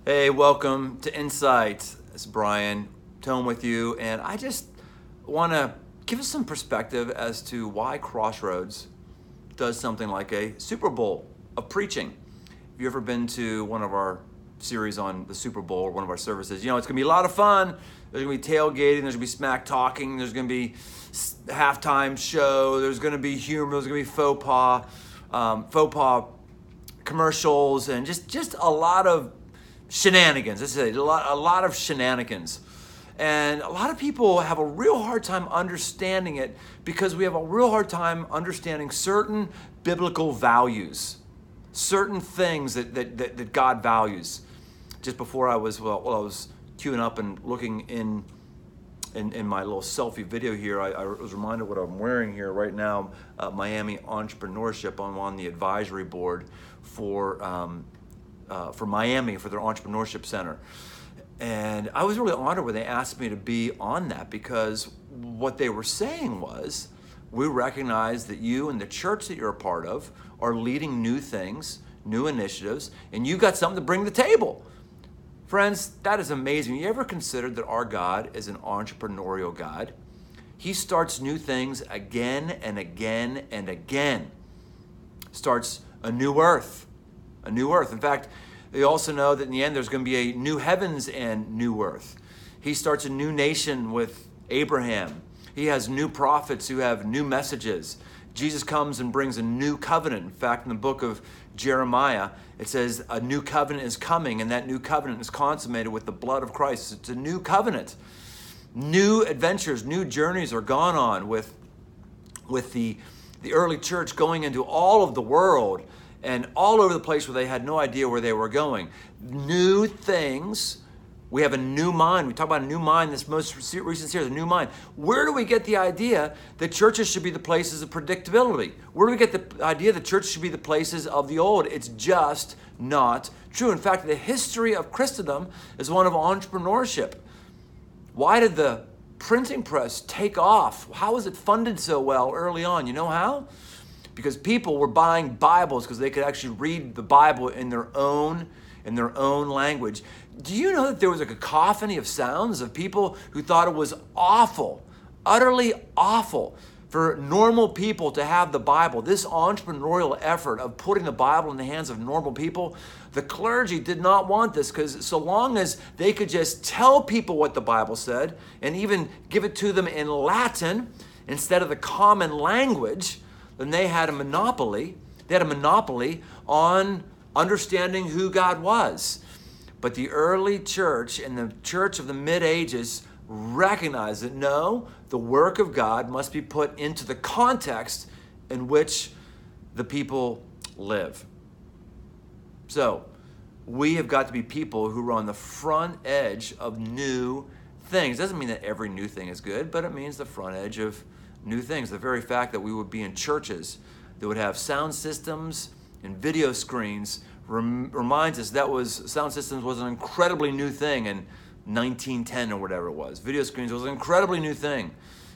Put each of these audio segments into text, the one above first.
Hey, welcome to Insight. It's Brian, Tome with you, and I just want to give us some perspective as to why Crossroads does something like a Super Bowl of preaching. Have you ever been to one of our series on the Super Bowl or one of our services? You know, it's going to be a lot of fun. There's going to be tailgating, there's going to be smack talking, there's going to be halftime show, there's going to be humor, there's going to be faux pas commercials, and just a lot of shenanigans. Let's say a lot of shenanigans. And a lot of people have a real hard time understanding it because we have a real hard time understanding certain biblical values, certain things that God values. Just before I was queuing up and looking in my little selfie video here, I was reminded what I'm wearing here right now. Miami Entrepreneurship. I'm on the advisory board for Miami, for their entrepreneurship center. And I was really honored when they asked me to be on that, because what they were saying was, we recognize that you and the church that you're a part of are leading new things, new initiatives, and you got something to bring to the table. Friends, that is amazing. You ever considered that our God is an entrepreneurial God? He starts new things again and again and again. Starts a new earth. A new earth. In fact, they also know that in the end there's going to be a new heavens and new earth. He starts a new nation with Abraham. He has new prophets who have new messages. Jesus comes and brings a new covenant. In fact, in the book of Jeremiah, it says a new covenant is coming, and that new covenant is consummated with the blood of Christ. It's a new covenant. New adventures, new journeys are gone on with the early church going into all of the world and all over the place where they had no idea where they were going. New things. We have a new mind. We talk about a new mind, this most recent series, a new mind. Where do we get the idea that churches should be the places of predictability? Where do we get the idea that churches should be the places of the old? It's just not true. In fact, the history of Christendom is one of entrepreneurship. Why did the printing press take off? How was it funded so well early on? You know how? Because people were buying Bibles because they could actually read the Bible in their own language. Do you know that there was a cacophony of sounds of people who thought it was awful, utterly awful, for normal people to have the Bible? This entrepreneurial effort of putting the Bible in the hands of normal people, the clergy did not want this, because so long as they could just tell people what the Bible said and even give it to them in Latin instead of the common language, then they had a monopoly. They had a monopoly on understanding who God was. But the early church and the church of the mid-ages recognized that no, the work of God must be put into the context in which the people live. So we have got to be people who are on the front edge of new things. Doesn't mean that every new thing is good, but it means the front edge of new things. The very fact that we would be in churches that would have sound systems and video screens reminds us that sound systems was an incredibly new thing in 1910 or whatever it was. Video screens was an incredibly new thing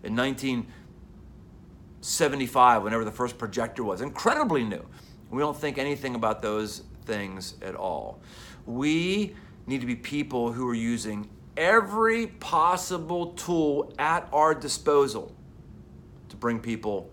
in 1975, whenever the first projector was. Incredibly new. We don't think anything about those things at all. We need to be people who are using every possible tool at our disposal to bring people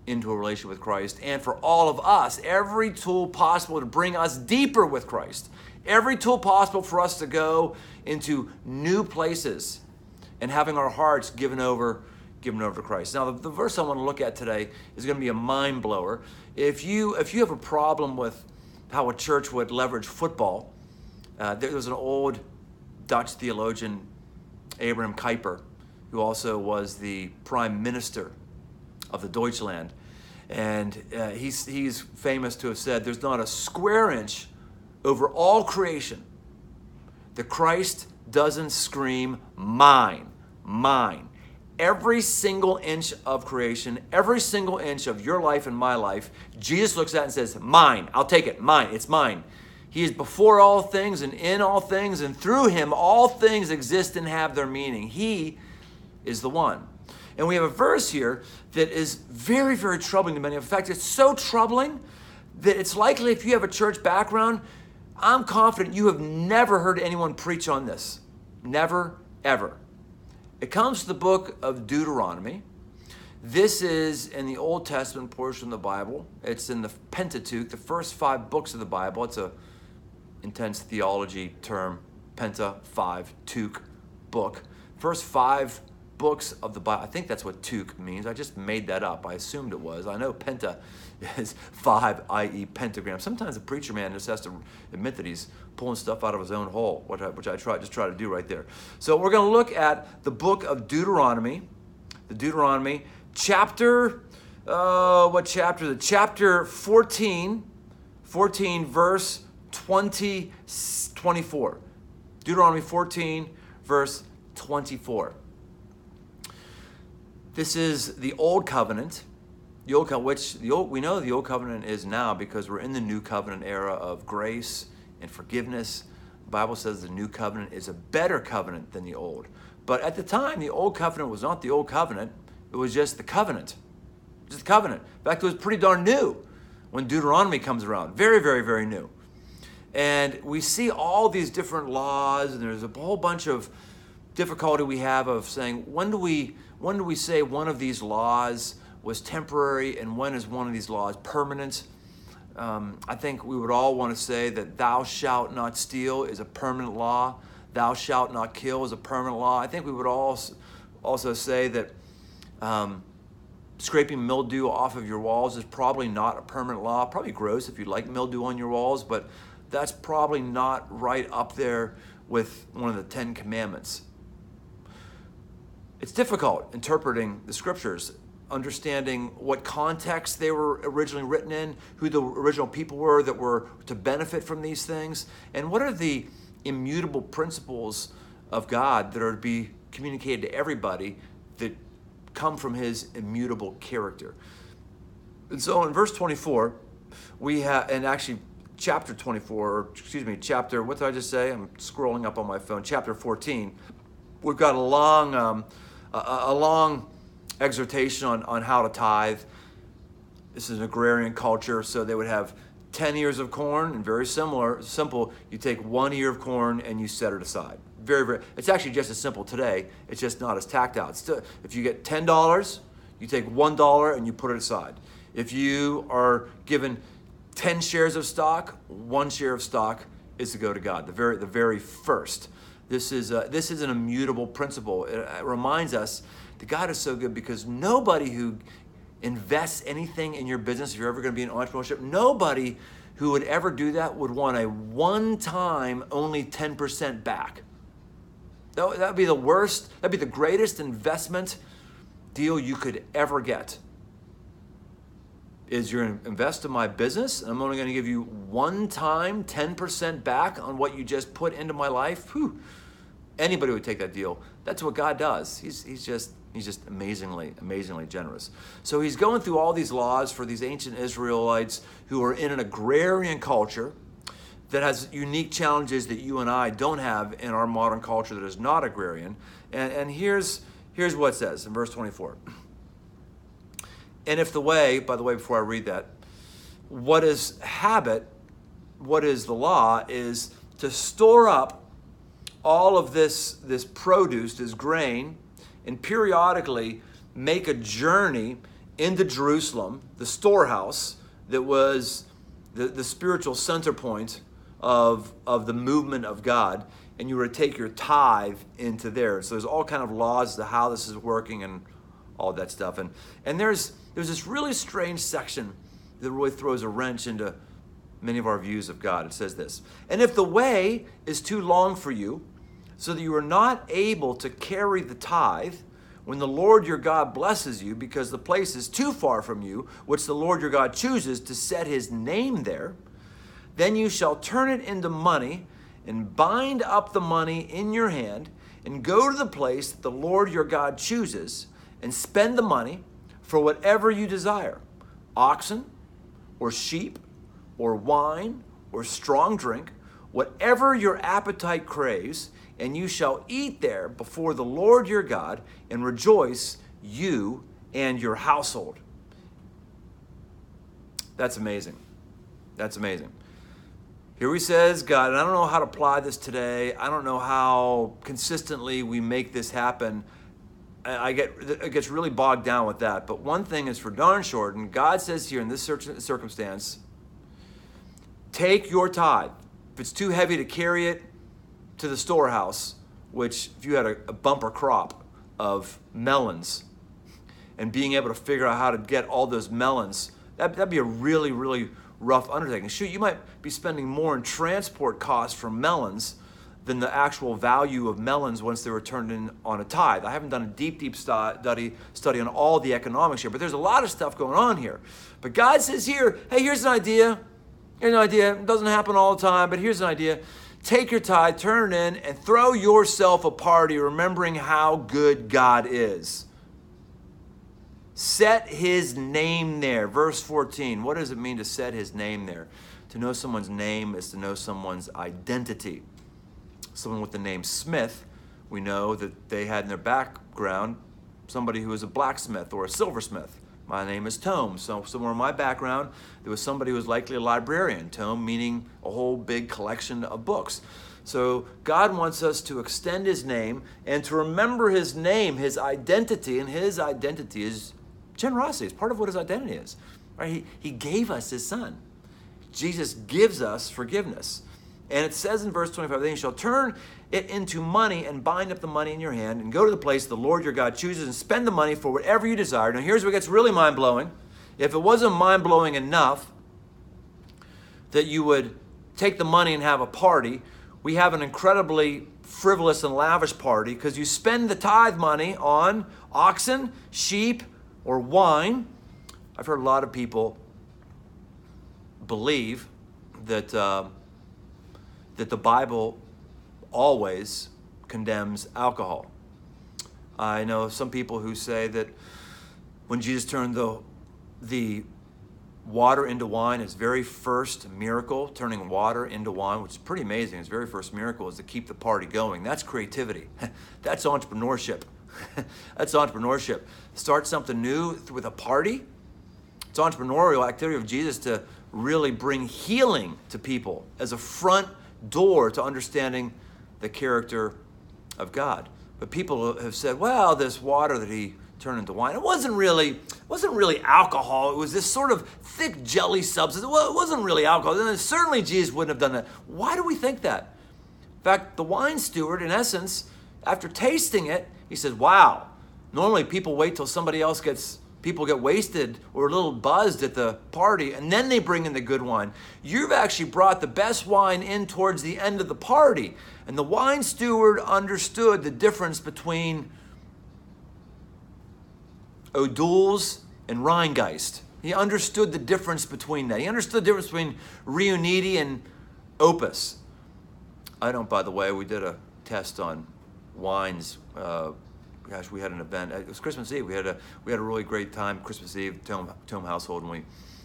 into a relationship with Christ, and for all of us, every tool possible to bring us deeper with Christ, every tool possible for us to go into new places and having our hearts given over to Christ. Now, the verse I want to look at today is going to be a mind blower. If you have a problem with how a church would leverage football, there was an old Dutch theologian, Abraham Kuyper, who also was the prime minister of the Deutschland. And he's famous to have said, there's not a square inch over all creation that Christ doesn't scream, mine, mine. Every single inch of creation, every single inch of your life and my life, Jesus looks at and says, mine, I'll take it, mine, it's mine. He is before all things and in all things, and through him all things exist and have their meaning. He is the one. And we have a verse here that is very, very troubling to many. In fact, it's so troubling that it's likely, if you have a church background, I'm confident you have never heard anyone preach on this. Never, ever. It comes to the book of Deuteronomy. This is in the Old Testament portion of the Bible. It's in the Pentateuch, the first 5 books of the Bible. It's a intense theology term, Penta, 5, Tuch, book. First 5 books of the Bible. I think that's what Tuch means. I just made that up. I assumed it was. I know Penta is 5, i.e. pentagram. Sometimes the preacher man just has to admit that he's pulling stuff out of his own hole, which I try to do right there. So we're going to look at the book of Deuteronomy, chapter, what chapter? The chapter 14, verse 24. Deuteronomy 14, verse 24. This is the Old Covenant, we know the Old Covenant is now because we're in the New Covenant era of grace and forgiveness. The Bible says the New Covenant is a better covenant than the Old. But at the time, the Old Covenant was not the Old Covenant. It was just the covenant. Just the covenant. In fact, it was pretty darn new when Deuteronomy comes around. Very, very, very new. And we see all these different laws, and there's a whole bunch of difficulty we have of saying, when do we say one of these laws was temporary and when is one of these laws permanent? I think we would all want to say that thou shalt not steal is a permanent law. Thou shalt not kill is a permanent law. I think we would also say that scraping mildew off of your walls is probably not a permanent law. Probably gross if you like mildew on your walls, but that's probably not right up there with one of the 10 Commandments. It's difficult interpreting the scriptures, understanding what context they were originally written in, who the original people were that were to benefit from these things, and what are the immutable principles of God that are to be communicated to everybody that come from his immutable character. And so in verse 24, we have, and actually chapter 24, or excuse me, chapter, what did I just say? I'm scrolling up on my phone. Chapter 14, we've got a long exhortation on how to tithe. This is an agrarian culture, so they would have 10 ears of corn, and very simple, you take 1 ear of corn and you set it aside. Very, very, it's actually just as simple today, it's just not as tacked out. Still, if you get $10, you take $1 and you put it aside. If you are given 10 shares of stock, 1 share of stock is to go to God, the very first. This is an immutable principle. It reminds us that God is so good because nobody who invests anything in your business, if you're ever going to be in entrepreneurship, nobody who would ever do that would want a one-time only 10% back. That would be the worst, that'd be the greatest investment deal you could ever get. Is you're going to invest in my business, and I'm only going to give you one-time 10% back on what you just put into my life. Whew. Anybody would take that deal. That's what God does. He's just amazingly generous. So he's going through all these laws for these ancient Israelites who are in an agrarian culture that has unique challenges that you and I don't have in our modern culture that is not agrarian. And here's what it says in verse 24. And if the way, by the way, before I read that, what is habit, what is the law, is to store up all of this produce, this grain, and periodically make a journey into Jerusalem, the storehouse that was the spiritual center point of the movement of God, and you were to take your tithe into there. So there's all kind of laws as to how this is working and all that stuff. And there's this really strange section that really throws a wrench into many of our views of God. It says this: and if the way is too long for you, so that you are not able to carry the tithe, when the Lord your God blesses you, because the place is too far from you, which the Lord your God chooses to set his name there, then you shall turn it into money and bind up the money in your hand and go to the place that the Lord your God chooses and spend the money for whatever you desire, oxen or sheep or wine or strong drink, whatever your appetite craves, and you shall eat there before the Lord your God and rejoice, you and your household. That's amazing. That's amazing. Here he says, God, and I don't know how to apply this today. I don't know how consistently we make this happen. It gets really bogged down with that. But one thing is for darn sure, and God says here in this circumstance, take your tithe. If it's too heavy to carry it to the storehouse, which if you had a bumper crop of melons and being able to figure out how to get all those melons, that'd be a really, really rough undertaking. Shoot, you might be spending more in transport costs for melons than the actual value of melons once they were turned in on a tithe. I haven't done a deep study on all the economics here, but there's a lot of stuff going on here. But God says here, hey, here's an idea. Here's an idea. It doesn't happen all the time, but here's an idea. Take your tithe, turn it in, and throw yourself a party, remembering how good God is. Set his name there. Verse 14. What does it mean to set his name there? To know someone's name is to know someone's identity. Someone with the name Smith, we know that they had in their background somebody who was a blacksmith or a silversmith. My name is Tome. So somewhere in my background, there was somebody who was likely a librarian. Tome meaning a whole big collection of books. So God wants us to extend his name and to remember his name, his identity, and his identity is generosity. It's part of what his identity is. Right? He gave us his son. Jesus gives us forgiveness. And it says in verse 25, then you shall turn it into money and bind up the money in your hand and go to the place the Lord your God chooses and spend the money for whatever you desire. Now here's what gets really mind-blowing. If it wasn't mind-blowing enough that you would take the money and have a party, we have an incredibly frivolous and lavish party because you spend the tithe money on oxen, sheep, or wine. I've heard a lot of people believe that that the Bible always condemns alcohol. I know some people who say that when Jesus turned the water into wine, his very first miracle, turning water into wine, which is pretty amazing, his very first miracle is to keep the party going. That's creativity. That's entrepreneurship. That's entrepreneurship. Start something new with a party. It's entrepreneurial activity of Jesus to really bring healing to people as a front door to understanding the character of God. But people have said, well, this water that he turned into wine, it wasn't really alcohol. It was this sort of thick jelly substance. Well, it wasn't really alcohol. And certainly Jesus wouldn't have done that. Why do we think that? In fact, the wine steward, in essence, after tasting it, he said, wow, normally people wait till people get wasted or a little buzzed at the party, and then they bring in the good wine. You've actually brought the best wine in towards the end of the party. And the wine steward understood the difference between O'Doul's and Rheingeist. He understood the difference between that. He understood the difference between Riunite and Opus. I don't, by the way, we did a test on wines. Gosh, we had an event. It was Christmas Eve. We had a really great time Christmas Eve, Tome household, and we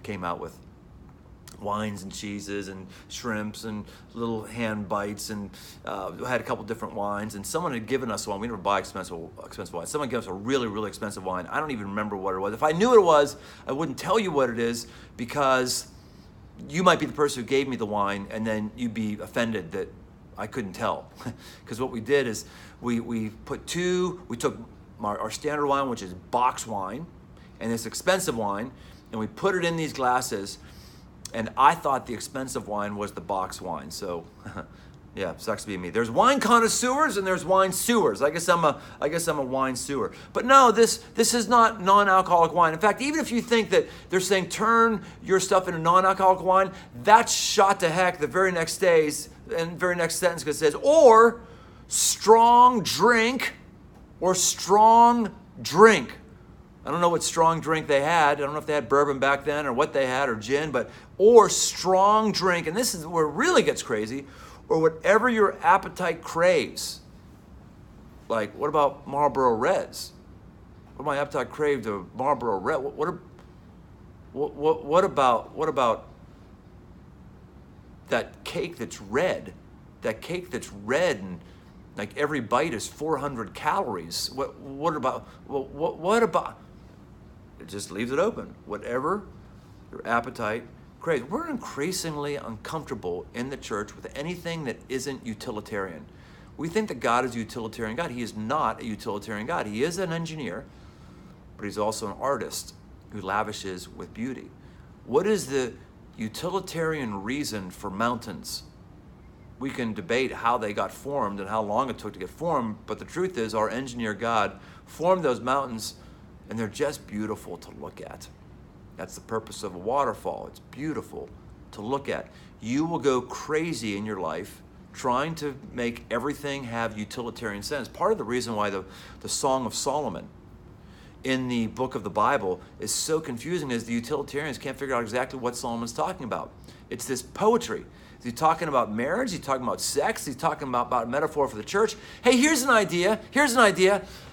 came out with wines and cheeses and shrimps and little hand bites, and we had a couple different wines. And someone had given us one. We never buy expensive wine. Someone gave us a really, really expensive wine. I don't even remember what it was. If I knew what it was, I wouldn't tell you what it is because you might be the person who gave me the wine, and then you'd be offended that I couldn't tell. Because what we did is we took our standard wine, which is box wine, and this expensive wine, and we put it in these glasses, and I thought the expensive wine was the box wine. So yeah, sucks to be me. There's wine connoisseurs and there's wine sewers. I guess I'm a wine sewer. But no, this is not non-alcoholic wine. In fact, even if you think that they're saying turn your stuff into non-alcoholic wine, that's shot to heck the very next days and very next sentence, because it says, or strong drink or strong drink. I don't know what strong drink they had. I don't know if they had bourbon back then or what they had, or gin, but or strong drink. And this is where it really gets crazy, or whatever your appetite craves. Like, what about Marlboro Reds? What my appetite craved a Marlboro Red. What about that cake that's red? That cake that's red and like every bite is 400 calories. What about? It just leaves it open. Whatever your appetite crazy. We're increasingly uncomfortable in the church with anything that isn't utilitarian. We think that God is a utilitarian God. He is not a utilitarian God. He is an engineer, but he's also an artist who lavishes with beauty. What is the utilitarian reason for mountains? We can debate how they got formed and how long it took to get formed, but the truth is our engineer God formed those mountains, and they're just beautiful to look at. That's the purpose of a waterfall. It's beautiful to look at. You will go crazy in your life trying to make everything have utilitarian sense. Part of the reason why the Song of Solomon in the book of the Bible is so confusing is the utilitarians can't figure out exactly what Solomon's talking about. It's this poetry. Is he talking about marriage? Is he talking about sex? Is he talking about a metaphor for the church? Hey, here's an idea.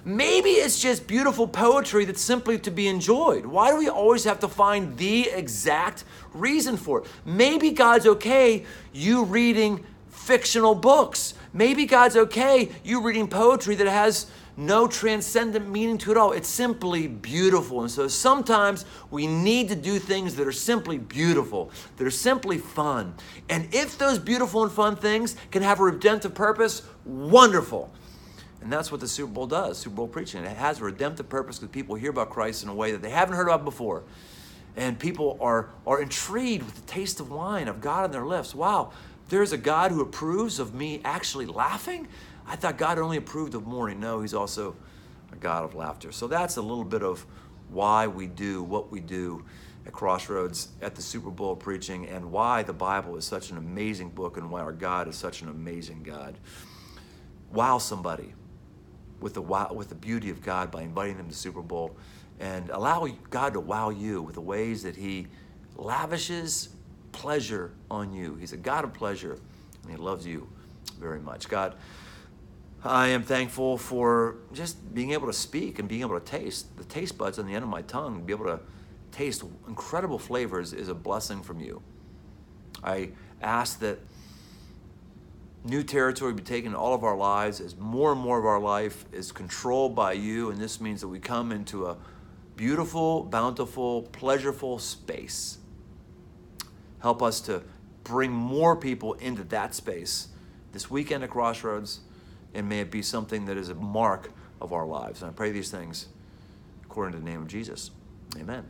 Maybe it's just beautiful poetry that's simply to be enjoyed. Why do we always have to find the exact reason for it? Maybe God's okay you reading fictional books. Maybe God's okay you reading poetry that has no transcendent meaning to it all. It's simply beautiful. And so sometimes we need to do things that are simply beautiful, that are simply fun. And if those beautiful and fun things can have a redemptive purpose, wonderful. And that's what the Super Bowl does, Super Bowl preaching. It has a redemptive purpose because people hear about Christ in a way that they haven't heard about before. And people are intrigued with the taste of wine, of God on their lips. Wow, there's a God who approves of me actually laughing? I thought God only approved of mourning. No, he's also a God of laughter. So that's a little bit of why we do what we do at Crossroads at the Super Bowl preaching, and why the Bible is such an amazing book, and why our God is such an amazing God. Wow somebody with the beauty of God by inviting them to the Super Bowl, and allow God to wow you with the ways that he lavishes pleasure on you. He's a God of pleasure, and he loves you very much. God, I am thankful for just being able to speak and being able to taste. The taste buds on the end of my tongue, be able to taste incredible flavors is a blessing from you. I ask that new territory be taken in all of our lives as more and more of our life is controlled by you, and this means that we come into a beautiful, bountiful, pleasureful space. Help us to bring more people into that space this weekend at Crossroads, and may it be something that is a mark of our lives. And I pray these things according to the name of Jesus. Amen.